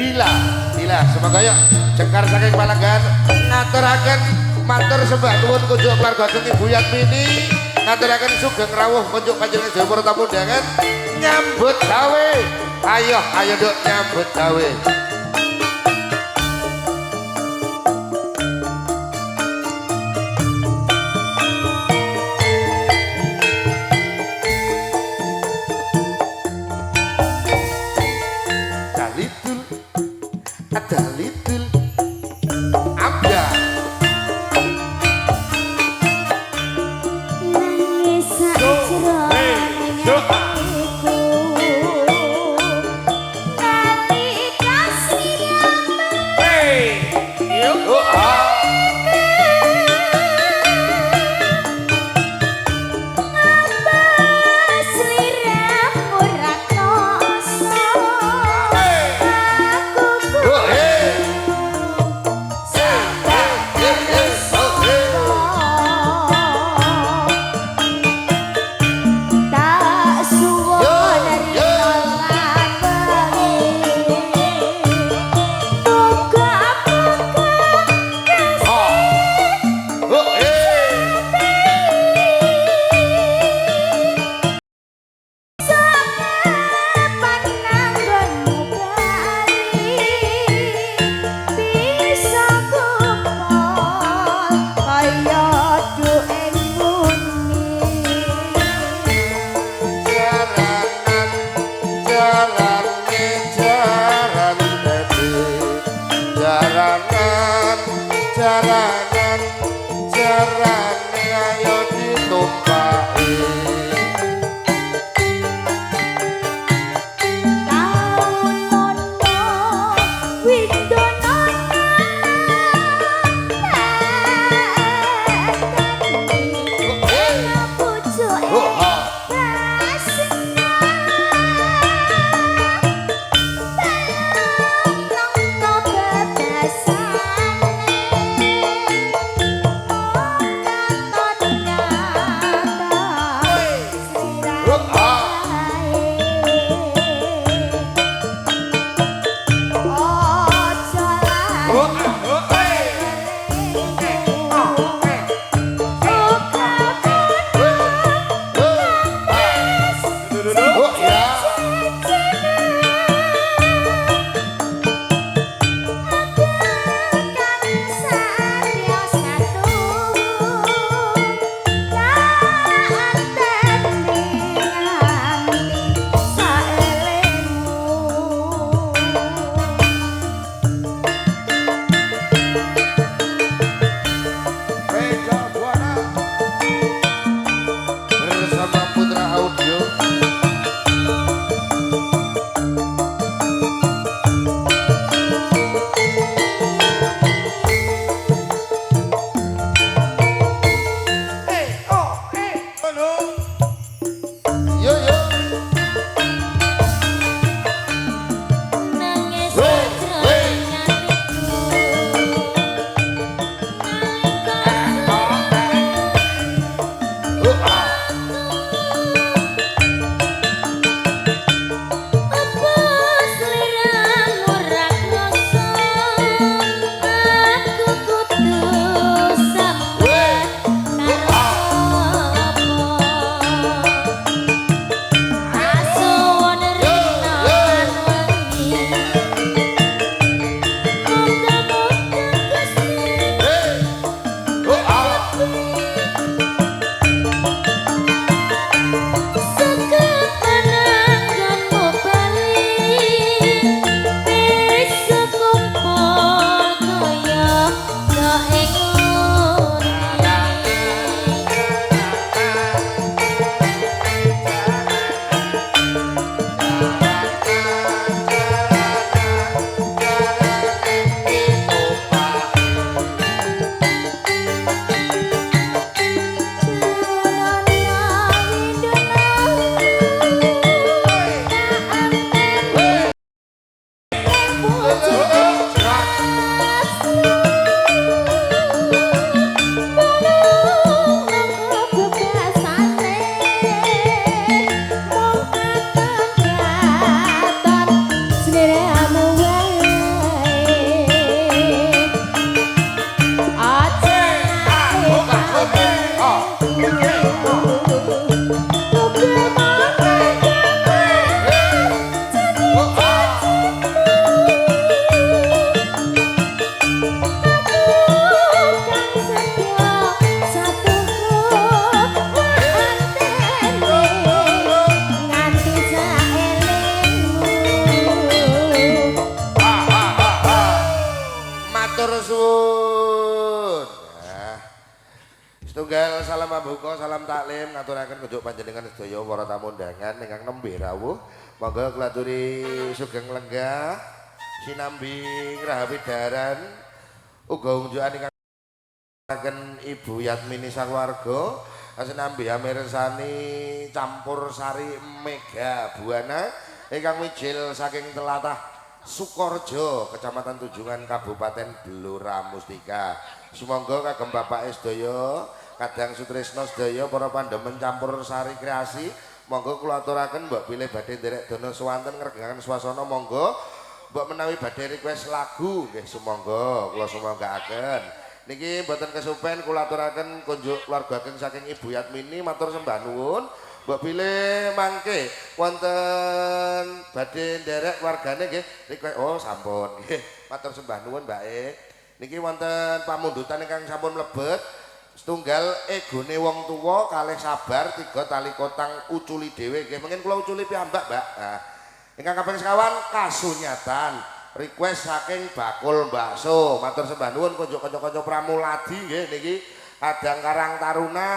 Dila semoga yuk Jengkar saking Palenggan ngaturaken matur sembah nuwun kunjuk keluarga Ibu Yatmini ngaturaken sugeng rawuh kunjuk panjenengan Jawa tamu undangan nyambut gawe ayo Duk nyambut gawe jarane ayo ditumpaki taun mono windono pramuka salam taklim ngaturaken kunjuk panjenengan sedaya para tamu undangan ingkang nembe rawuh. Monggo kula aturi sugeng lenggah sinambi rahapidaran uga unjukan ingkang akan Ibu Yatmini sakeluarga sinambi amirsani campur sari Mega Buana ingkang mijil saking telatah Sukorjo Kecamatan Tujungan Kabupaten Blora Mustika. Sumangga kagem Bapak sedaya kadang sutresna sedaya para pandemen campur sari kreasi monggo kula aturaken mbok pilih badhe nderek dana swanten ngregangaken swasana monggo mbok menawi badhe request lagu nggih sumangga kula sumanggaaken. Niki mboten kesupen kula aturaken kunjuk keluarga ageng saking Ibu Yatmini matur sembah nuwun. Mbok pilih mangke wonten badhe nderek keluargane nggih request oh sampun nggih matur sembah nuwun Mbak E. Niki wonten pamundutan ingkang sampun mlebet setunggal egone wong tuwa kalih sabar tiga tali kotang uculi dhewe nggih mengken kula uculi piyambak Mbak. Nah, ingkang kaping sekawan kasunyatan request saking bakul bakso matur sembah nuwun kunjuk kanca-kanca pramuladi nggih niki kadang Karang Taruna